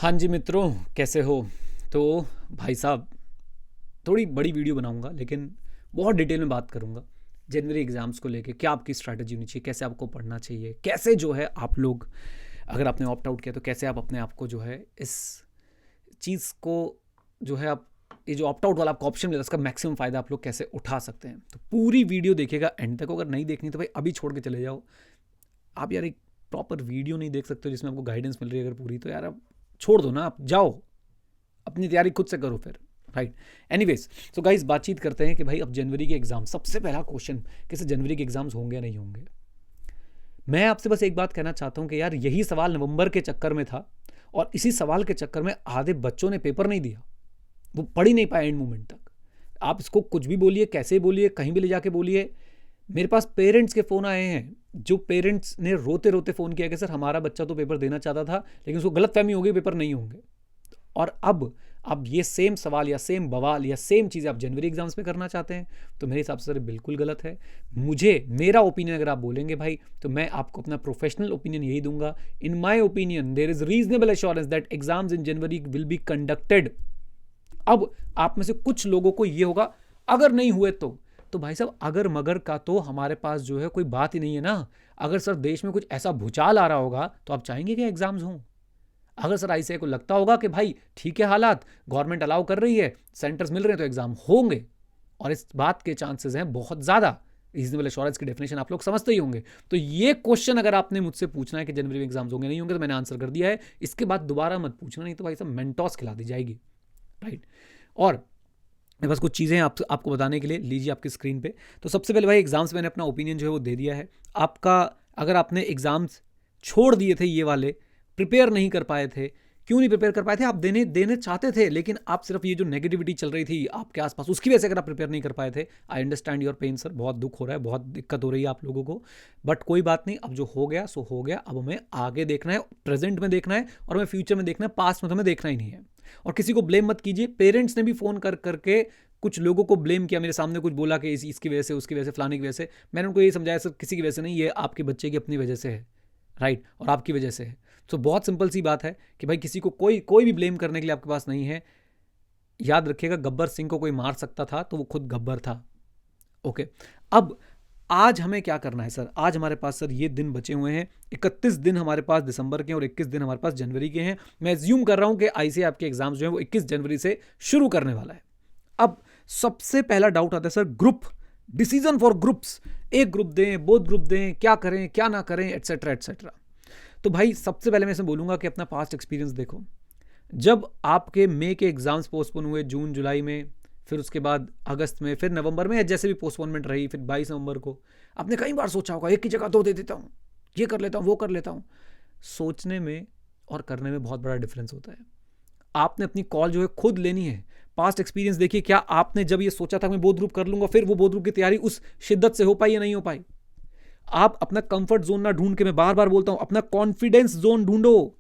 हाँ जी मित्रों, कैसे हो? तो भाई साहब, थोड़ी बड़ी वीडियो बनाऊंगा लेकिन बहुत डिटेल में बात करूंगा जनवरी एग्ज़ाम्स को लेके। क्या आपकी स्ट्रैटेजी होनी चाहिए, कैसे आपको पढ़ना चाहिए, कैसे जो है आप लोग, अगर आपने ऑप्ट आउट किया तो कैसे आप अपने आप को जो है इस चीज़ को जो है आप, ये जो ऑप्ट आउट वाला आपको ऑप्शन मिला उसका मैक्सिमम फ़ायदा आप लोग कैसे उठा सकते हैं। तो पूरी वीडियो देखिएगा एंड तक। अगर नहीं देखनी तो भाई अभी छोड़ के चले जाओ। आप यार एक प्रॉपर वीडियो नहीं देख सकते हो जिसमें आपको गाइडेंस मिल रही है अगर पूरी, तो यार आप छोड़ दो ना, आप जाओ अपनी तैयारी खुद से करो फिर। राइट। एनीवेज, सो गाइस, बातचीत करते हैं कि भाई अब जनवरी के एग्जाम, सबसे पहला क्वेश्चन, कैसे जनवरी के एग्जाम्स होंगे या नहीं होंगे। मैं आपसे बस एक बात कहना चाहता हूं कि यार यही सवाल नवंबर के चक्कर में था और इसी सवाल के चक्कर में आधे बच्चों ने पेपर नहीं दिया, वो पढ़ ही नहीं पाए एंड मोमेंट तक। आप इसको कुछ भी बोलिए, कैसे बोलिए, कहीं भी ले जाके बोलिए। मेरे पास पेरेंट्स के फ़ोन आए हैं, जो पेरेंट्स ने रोते रोते फ़ोन किया कि सर हमारा बच्चा तो पेपर देना चाहता था लेकिन उसको गलत फहमी हो गई, पेपर नहीं होंगे। और अब ये सेम सवाल या सेम बवाल या सेम चीज़ आप जनवरी एग्जाम्स में करना चाहते हैं, तो मेरे हिसाब से सर बिल्कुल गलत है। मुझे मेरा ओपिनियन अगर आप बोलेंगे भाई, तो मैं आपको अपना प्रोफेशनल ओपिनियन यही दूंगा। In my opinion there is reasonable assurance that exams in January will be conducted. अब आप में से कुछ लोगों को ये होगा अगर नहीं हुए तो भाई साहब, अगर मगर का तो हमारे पास जो है कोई बात ही नहीं है ना। अगर सर देश में कुछ ऐसा भूचाल आ रहा होगा तो आप चाहेंगे कि एग्जाम्स हों? अगर सर आईसीआई को लगता होगा कि भाई ठीक है, हालात गवर्नमेंट अलाउ कर रही है, सेंटर्स मिल रहे हैं, तो एग्जाम होंगे, और इस बात के चांसेस हैं बहुत ज़्यादा। रीजनेबल एश्योरेंस की डेफिनेशन आप लोग समझते ही होंगे। तो ये क्वेश्चन अगर आपने मुझसे पूछना है कि जनवरी में एग्जाम्स होंगे नहीं होंगे, तो मैंने आंसर कर दिया है। इसके बाद दोबारा मत पूछना, नहीं तो भाई साहब मेंटोस खिला दी जाएगी। राइट। और मेरे पास कुछ चीज़ें हैं आपको बताने के लिए, लीजिए आपकी स्क्रीन पे। तो सबसे पहले भाई, एग्जाम्स मैंने अपना ओपिनियन जो है वो दे दिया है आपका। अगर आपने एग्जाम्स छोड़ दिए थे, ये वाले प्रिपेयर नहीं कर पाए थे, क्यों नहीं प्रिपेयर कर पाए थे? आप देने देने चाहते थे लेकिन आप सिर्फ ये जो नेगेटिविटी चल रही थी आपके आसपास, उसकी वजह से अगर आप प्रिपेयर नहीं कर पाए थे, I understand your pain sir, बहुत दुख हो रहा है, बहुत दिक्कत हो रही है आप लोगों को। बट कोई बात नहीं, अब जो हो गया सो हो गया। अब हमें आगे देखना है, प्रेजेंट में देखना है, और हमें फ्यूचर में देखना है, पास्ट में तो हमें देखना ही नहीं है। और किसी को ब्लेम मत कीजिए। पेरेंट्स ने भी फ़ोन कर करके कुछ लोगों को ब्लेम किया, मेरे सामने कुछ बोला कि इसकी वजह से, उसकी वजह से, फलाने की वजह से। मैंने उनको ये समझाया सर किसी की वजह से नहीं, ये आपके बच्चे की अपनी वजह से है। राइट। और आपकी वजह से है। तो बहुत सिंपल सी बात है कि भाई किसी को कोई कोई भी ब्लेम करने के लिए आपके पास नहीं है। याद रखिएगा, गब्बर सिंह को कोई मार सकता था तो वो खुद गब्बर था। ओके। अब आज हमें क्या करना है सर? आज हमारे पास सर ये दिन बचे हुए हैं, 31 दिन हमारे पास दिसंबर के और 21 दिन हमारे पास जनवरी के हैं। मैं एज्यूम कर रहा हूं कि आईसीए आपके एग्जाम्स जो है वो 21 जनवरी से शुरू करने वाला है। अब सबसे पहला डाउट आता है sir, group decision for groups. एक ग्रुप दें, बोथ ग्रुप दें, क्या करें क्या ना करें, एटसेट्रा एटसेट्रा। तो भाई सबसे पहले मैं इसमें बोलूंगा कि अपना पास्ट एक्सपीरियंस देखो। जब आपके मई के एग्जाम्स पोस्टपोन हुए, जून जुलाई में, फिर उसके बाद अगस्त में, फिर नवंबर में, जैसे भी पोस्टपोनमेंट रही, फिर 22 नवंबर को, आपने कई बार सोचा होगा एक की जगह दो दे देता हूँ, ये कर लेता हूँ, वो कर लेता हूँ। सोचने में और करने में बहुत बड़ा डिफरेंस होता है। आपने अपनी कॉल जो है खुद लेनी है। पास्ट एक्सपीरियंस देखिए, क्या आपने जब ये सोचा था मैं बोध ग्रुप कर लूंगा, फिर वो बोध ग्रुप की तैयारी उस शिद्दत से हो पाई या नहीं हो पाई? आप अपना कंफर्ट जोन ना ढूंढ के, मैं बार बार बोलता हूं, अपना कॉन्फिडेंस जोन ढूंढो।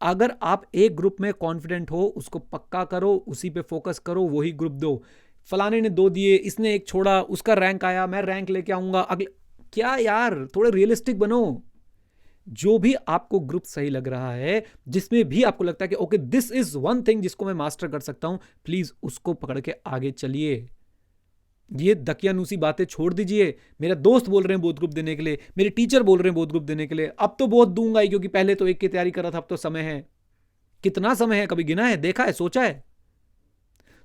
अगर आप एक ग्रुप में कॉन्फिडेंट हो, उसको पक्का करो, उसी पे फोकस करो, वही ग्रुप दो। फलाने ने 2 दिए, इसने 1 छोड़ा, उसका रैंक आया, मैं रैंक लेके आऊंगा अगले। क्या यार, थोड़े रियलिस्टिक बनो। जो भी आपको ग्रुप सही लग रहा है, जिसमें भी आपको लगता है कि okay this is one thing जिसको मैं मास्टर कर सकता हूं, प्लीज उसको पकड़ के आगे चलिए। ये दकियानूसी बातें छोड़ दीजिए। मेरा दोस्त बोल रहे हैं बोध ग्रुप देने के लिए, मेरे टीचर बोल रहे हैं बोध ग्रुप देने के लिए, अब तो बहुत दूंगा ही, क्योंकि पहले तो एक की तैयारी कर रहा था, अब तो समय है। कितना समय है? कभी गिना है, देखा है, सोचा है?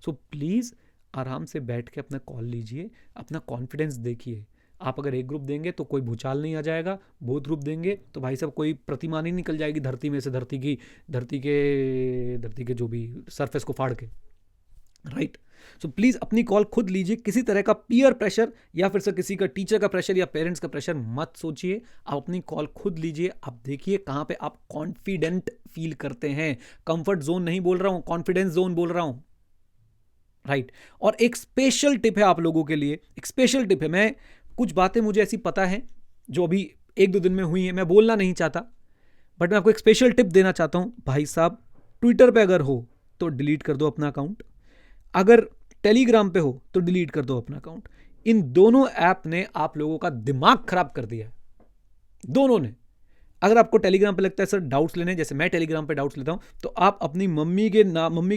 सो प्लीज आराम से बैठ के अपना कॉल लीजिए, अपना कॉन्फिडेंस देखिए। आप अगर एक ग्रुप देंगे तो कोई भूचाल नहीं आ जाएगा, बोध ग्रुप देंगे तो भाई साहब कोई प्रतिमा नहीं निकल जाएगी धरती में से, धरती के जो भी सरफेस को फाड़ के। राइट। सो प्लीज अपनी कॉल खुद लीजिए। किसी तरह का पीयर प्रेशर या फिर सर किसी का टीचर का प्रेशर या पेरेंट्स का प्रेशर मत सोचिए। आप अपनी कॉल खुद लीजिए। आप देखिए कहां पे आप कॉन्फिडेंट फील करते हैं। कंफर्ट जोन नहीं बोल रहा हूं, कॉन्फिडेंस जोन बोल रहा हूं। राइट। और एक स्पेशल टिप है आप लोगों के लिए, एक स्पेशल टिप है। मैं कुछ बातें मुझे ऐसी पता है जो अभी 1-2 दिन में हुई है, मैं बोलना नहीं चाहता, बट मैं आपको एक स्पेशल टिप देना चाहता हूं। भाई साहब, ट्विटर पे अगर हो तो डिलीट कर दो अपना अकाउंट, अगर टेलीग्राम पे हो तो डिलीट कर दो अपना अकाउंट। इन दोनों ऐप ने आप लोगों का दिमाग खराब कर दिया है, दोनों ने। अगर आपको टेलीग्राम पे लगता है सर डाउट्स लेने, जैसे मैं टेलीग्राम पे डाउट्स लेता हूँ, तो आप अपनी मम्मी के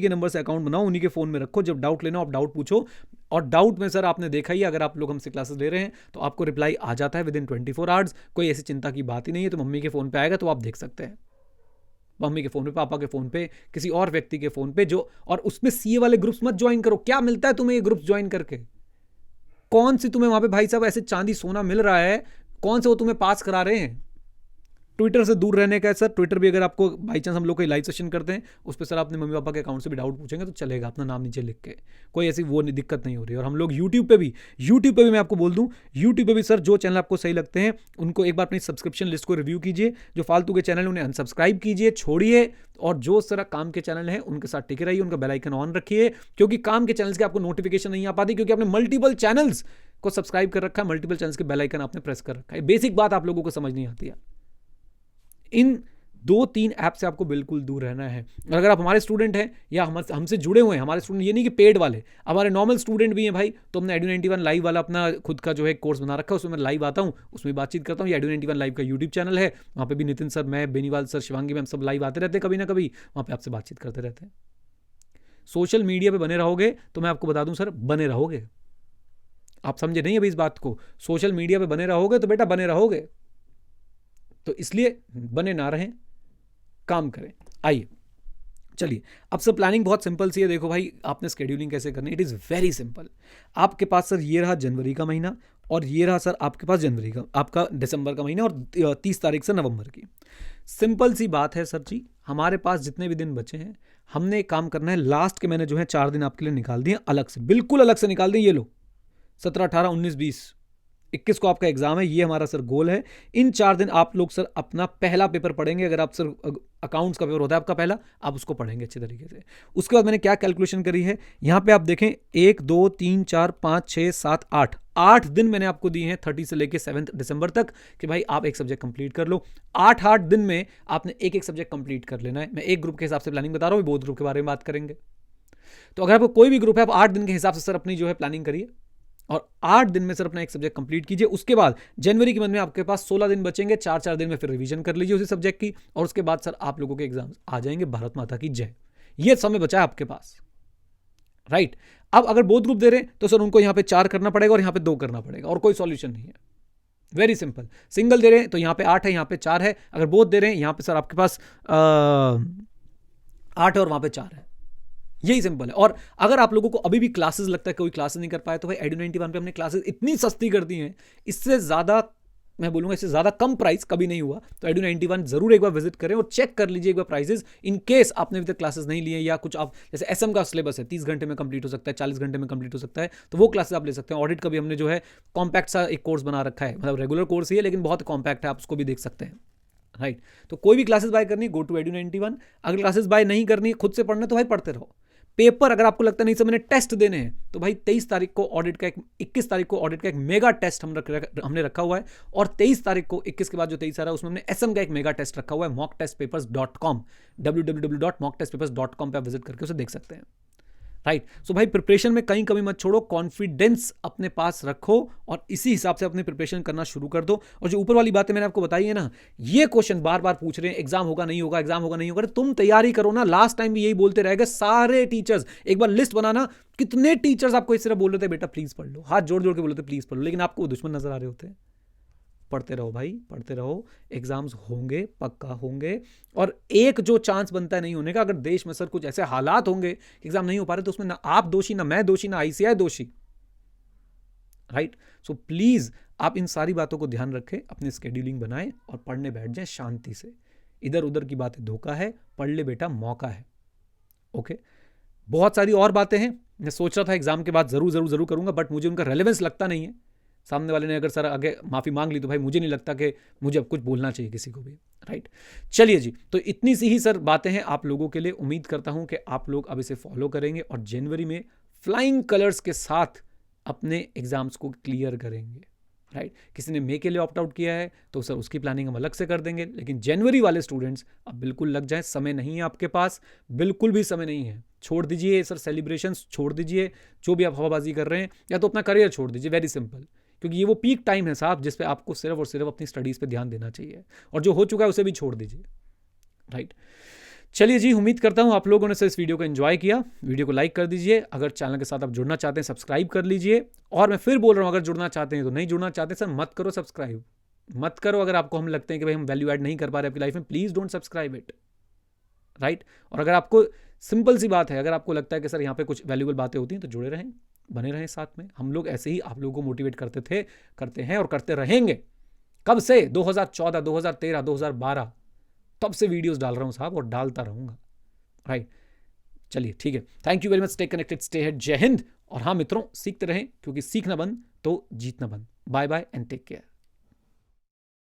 नंबर से अकाउंट बनाओ, उन्हीं के फ़ोन में रखो, जब डाउट लेना आप डाउट पूछो। और डाउट में सर आपने देखा ही, अगर आप लोग हमसे क्लासेस ले रहे हैं तो आपको रिप्लाई आ जाता है विदिन 24 आवर्स। कोई ऐसी चिंता की बात ही नहीं है। तो मम्मी के फ़ोन पे आएगा तो आप देख सकते हैं, मम्मी के फ़ोन पे, पापा के फ़ोन पे, किसी और व्यक्ति के फ़ोन पे जो। और उसमें सीए वाले ग्रुप्स मत ज्वाइन करो। क्या मिलता है तुम्हें ये ग्रुप्स ज्वाइन करके? कौन सी तुम्हें वहां पे भाई साहब ऐसे चांदी सोना मिल रहा है? कौन से वो तुम्हें पास करा रहे हैं? ट्विटर से दूर रहने का है सर। ट्विटर भी अगर आपको बाई चांस हम लोग कोई लाइव सेशन करते हैं उस पर सर अपने मम्मी पापा के अकाउंट से भी डाउट पूछेंगे तो चलेगा, अपना नाम नीचे लिख के, कोई ऐसी वो दिक्कत नहीं हो रही है। और हम लोग यूट्यूब पे भी मैं आपको बोल दूं, यूट्यूब पे भी सर जो चैनल आपको सही लगते हैं उनको एक बार अपनी सब्सक्रिप्शन लिस्ट को रिव्यू कीजिए। जो फालतू के चैनल उन्हें अनसब्सक्राइब कीजिए, छोड़िए। और जो सर काम के चैनल हैं उनके साथ टिके रहिए, उनका बेल आइकन ऑन रखिए, क्योंकि काम के चैनल्स के आपको नोटिफिकेशन नहीं आ पाती, क्योंकि आपने मल्टीपल चैनल्स को सब्सक्राइब कर रखा है, मल्टीपल चैनल्स के बेल आइकन आपने प्रेस कर रखा है। बेसिक बात आप लोगों को समझ नहीं आती है। इन 2-3 ऐप से आपको बिल्कुल दूर रहना है। और अगर आप हमारे स्टूडेंट हैं या हमसे जुड़े हुए हैं, हमारे स्टूडेंट ये नहीं कि पेड वाले, हमारे नॉर्मल स्टूडेंट भी हैं भाई, तो हमने Edu91 लाइव वाला अपना खुद का जो है कोर्स बना रखा है, उसमें मैं लाइव आता हूँ, उसमें बातचीत करता हूँ। ये Edu91 लाइव का यूट्यूब चैनल है, वहाँ पे भी नितिन सर, मैं, बेनीवाल सर, शिवांगी मैम सब लाइव आते रहते हैं कभी ना कभी, वहाँ पे आपसे बातचीत करते रहते हैं। सोशल मीडिया पे बने रहोगे तो मैं आपको बता दूं सर, बने रहोगे। आप समझे नहीं अभी इस बात को? सोशल मीडिया पे बने रहोगे तो बेटा बने रहोगे। तो इसलिए बने ना रहें, काम करें। आइए चलिए, अब सर प्लानिंग बहुत सिंपल सी है। देखो भाई, आपने स्केड्यूलिंग कैसे करनी है, इट इज़ वेरी सिंपल। आपके पास सर ये रहा जनवरी का महीना, और ये रहा सर आपके पास जनवरी का, आपका दिसंबर का महीना, और 30 तारीख से नवंबर की। सिंपल सी बात है सर जी, हमारे पास जितने भी दिन बचे हैं, हमने एक काम करना है। लास्ट के मैंने जो है 4 दिन आपके लिए निकाल दिए अलग से, बिल्कुल अलग से निकाल दिए। ये लो, 17, 18, 19, 20, 21 को आपका एग्जाम है। ये हमारा सर गोल है। इन 4 दिन आप लोग सर अपना पहला पेपर पढ़ेंगे। अगर आप सर अकाउंट्स का पेपर होता है आपका पहला, आप उसको पढ़ेंगे अच्छे तरीके से। उसके बाद मैंने क्या कैलकुलेशन करी है, यहां पे आप देखें, 1, 2, 3, 4, 5, 6, 7, 8 दिन मैंने आपको दिए हैं 30 से लेकर 7 दिसंबर तक, कि भाई आप एक सब्जेक्ट कंप्लीट कर लो। 8 दिन में आपने एक सब्जेक्ट कंप्लीट कर लेना है। मैं एक ग्रुप के हिसाब से प्लानिंग बता रहा हूं, बहुत ग्रुप के बारे में बात करेंगे। तो अगर आपको कोई भी ग्रुप है, आप 8 दिन के हिसाब से सर अपनी जो है प्लानिंग करिए, और 8 दिन में सर अपना एक सब्जेक्ट कंप्लीट कीजिए। उसके बाद जनवरी के मंथ में आपके पास 16 दिन बचेंगे, 4-4 दिन में फिर रिवीजन कर लीजिए उसी सब्जेक्ट की, और उसके बाद सर आप लोगों के एग्जाम आ जाएंगे। भारत माता की जय। ये समय बचा है आपके पास, राइट। अब अगर बोथ ग्रुप दे रहे हैं तो सर उनको यहां पे 4 करना पड़ेगा और यहां पे 2 करना पड़ेगा, और कोई सॉल्यूशन नहीं है। Very simple. सिंगल दे रहे हैं तो यहां पे 8 है, यहां पे 4 है। अगर बोथ दे रहे हैं, यहां पे सर आपके पास 8 है और वहां पे 4 है। यही सिंपल है। और अगर आप लोगों को अभी भी क्लासेस लगता है कोई क्लासेस नहीं कर पाए, तो भाई Edu91 पे हमने क्लासेस इतनी सस्ती कर दी हैं, इससे ज़्यादा मैं बोलूँगा, इससे ज़्यादा कम प्राइस कभी नहीं हुआ। तो Edu91 जरूर एक बार विजिट करें और चेक कर लीजिए एक बार प्राइसेस। इन केस आपने अभी तक क्लासेस नहीं लिए, या कुछ आप जैसे SM का सिलेबस है 30 घंटे में कंप्लीट हो सकता है, 40 घंटे में कंप्लीट हो सकता है, तो वो क्लासेस आप ले सकते हैं। ऑडिट का भी हमने जो है कॉम्पैक्ट सा एक कोर्स बना रखा है, मतलब रेगुलर कोर्स ही है लेकिन बहुत कॉम्पैक्ट है, आप उसको भी देख सकते हैं, राइट। तो कोई भी क्लासेस बाय करनी, गो टू Edu91। अगर क्लासेस बाय नहीं करनी, खुद से पढ़ना, तो भाई पढ़ते रहो। पेपर अगर आपको लगता नहीं सर मैंने टेस्ट देने हैं, तो भाई 23 तारीख को ऑडिट का 21 तारीख को ऑडिट का एक मेगा टेस्ट हमने रखा हुआ है, और 23 तारीख को 21 के बाद जो 23 आ रहा है उसमें हमने SM का एक मेगा टेस्ट रखा हुआ है, mocktestpapers.com, www.mocktestpapers.com पे आप विजिट करके उसे देख सकते हैं, राइट। सो भाई प्रिपरेशन में कहीं कमी मत छोड़ो, कॉन्फिडेंस अपने पास रखो और इसी हिसाब से अपनी प्रिपरेशन करना शुरू कर दो। और जो ऊपर वाली बातें मैंने आपको बताई है ना, ये क्वेश्चन बार बार पूछ रहे हैं, एग्जाम होगा नहीं होगा, एग्जाम होगा नहीं होगा, तुम तैयारी करो ना। लास्ट टाइम भी यही बोलते रह गए सारे टीचर्स। एक बार लिस्ट बनाना, कितने टीचर्स आपको इस तरह बोल रहे थे, बेटा प्लीज पढ़ लो, हाथ जोड़ जोड़ के बोल रहे थे प्लीज पढ़ लो, लेकिन आपको दुश्मन नजर आ रहे होते हैं। पढ़ते रहो भाई, पढ़ते रहो, एग्जाम्स होंगे, पक्का होंगे। और एक जो चांस बनता है नहीं होने का, अगर देश में सर कुछ ऐसे हालात होंगे एग्जाम नहीं हो पा रहे, तो उसमें ना आप दोषी, ना मैं दोषी, ना ICI दोषी, राइट। सो प्लीज आप इन सारी बातों को ध्यान रखें, अपनी स्केड्यूलिंग बनाएं और पढ़ने बैठ जाएं शांति से। इधर उधर की बातें धोखा है, पढ़ ले बेटा, मौका है। ओके, बहुत सारी और बातें हैं, मैं सोच रहा था एग्जाम के बाद जरूर जरूर जरूर करूंगा, बट मुझे उनका रेलेवेंस लगता नहीं है। सामने वाले ने अगर सर आगे माफ़ी मांग ली, तो भाई मुझे नहीं लगता कि मुझे अब कुछ बोलना चाहिए किसी को भी, राइट। चलिए जी, तो इतनी सी ही सर बातें हैं आप लोगों के लिए। उम्मीद करता हूं कि आप लोग अब इसे फॉलो करेंगे और जनवरी में फ्लाइंग कलर्स के साथ अपने एग्जाम्स को क्लियर करेंगे, राइट। किसी ने मई के लिए ऑप्ट आउट किया है तो सर उसकी प्लानिंग हम अलग से कर देंगे, लेकिन जनवरी वाले स्टूडेंट्स अब बिल्कुल लग जाए। समय नहीं है आपके पास, बिल्कुल भी समय नहीं है। छोड़ दीजिए सर सेलिब्रेशंस, छोड़ दीजिए जो भी आप हवाबाजी कर रहे हैं, या तो अपना करियर छोड़ दीजिए, वेरी सिंपल। क्योंकि ये वो पीक टाइम है साहब जिस पे आपको सिर्फ और सिर्फ अपनी स्टडीज़ पे ध्यान देना चाहिए, और जो हो चुका है उसे भी छोड़ दीजिए, राइट। चलिए जी, उम्मीद करता हूँ आप लोगों ने इस वीडियो को एंजॉय किया। वीडियो को लाइक कर दीजिए, अगर चैनल के साथ आप जुड़ना चाहते हैं सब्सक्राइब कर लीजिए, और मैं फिर बोल रहा हूँ अगर जुड़ना चाहते हैं तो, नहीं जुड़ना चाहते सर मत करो सब्सक्राइब, मत करो। अगर आपको हम लगते हैं कि भाई हम वैल्यू ऐड नहीं कर पा रहे आपकी लाइफ में, please don't subscribe it, right. और अगर आपको सिंपल सी बात है, अगर आपको लगता है कि सर यहाँ पे कुछ वैल्यूबल बातें होती हैं तो जुड़े रहें, बने रहें साथ में। हम लोग ऐसे ही आप लोगों को मोटिवेट करते थे, करते हैं और करते रहेंगे। कब से? 2014, 2013, 2012 तब से वीडियोस डाल रहा हूँ साहब, और डालता रहूँगा, राइट। चलिए ठीक है, thank you very much, stay connected, stay head, जय हिंद। और हाँ मित्रों, सीखते रहें, क्योंकि सीखना बंद तो जीतना बंद। Bye bye and take care.